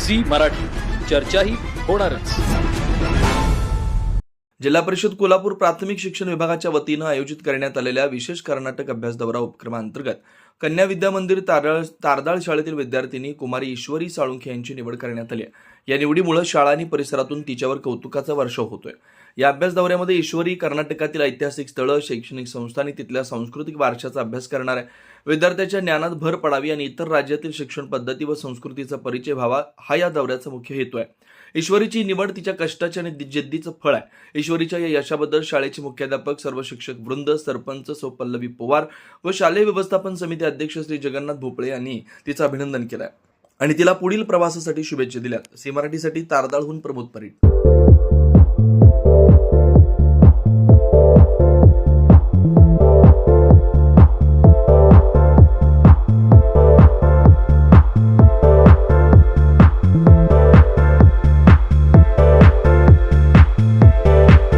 Zee Marathi, चर्चाही होणारच. जिल्हा परिषद कोल्हापूर प्राथमिक शिक्षण विभागाच्या वतीनं आयोजित करण्यात आलेल्या विशेष कर्नाटक अभ्यास दौरा उपक्रमांतर्गत कन्या विद्या मंदिर तारदाळ शाळेतील विद्यार्थिनी कुमारी ईश्वरी साळुंखे यांची निवड करण्यात आली आहे. या निवडीमुळे शाळा आणि परिसरातून तिच्यावर कौतुकाचा वर्षाव होतोय. या अभ्यास दौऱ्यामध्ये ईश्वरी कर्नाटकातील ऐतिहासिक स्थळं, शैक्षणिक संस्था आणि तिथल्या सांस्कृतिक वारशाचा अभ्यास करणार आहे. विद्यार्थ्याच्या ज्ञानात भर पडावी आणि इतर राज्यातील शिक्षण पद्धती व संस्कृतीचा परिचय व्हावा, हा या दौऱ्याचा मुख्य हेतू आहे. ईश्वरीची निवड तिच्या कष्टाचे आणि जिद्दीचं फळ आहे. ईश्वरीच्या या यशाबद्दल शाळेचे मुख्याध्यापक, सर्व शिक्षक वृंद, सरपंच सौ पल्लवी पवार व शालेय व्यवस्थापन समिती अध्यक्ष श्री जगन्नाथ भोपळे यांनी तिचं अभिनंदन केलंय आणि तिला पुढील प्रवासासाठी शुभेच्छा दिल्यात. सी मराठीसाठी तारदाळहून प्रमोद परीट.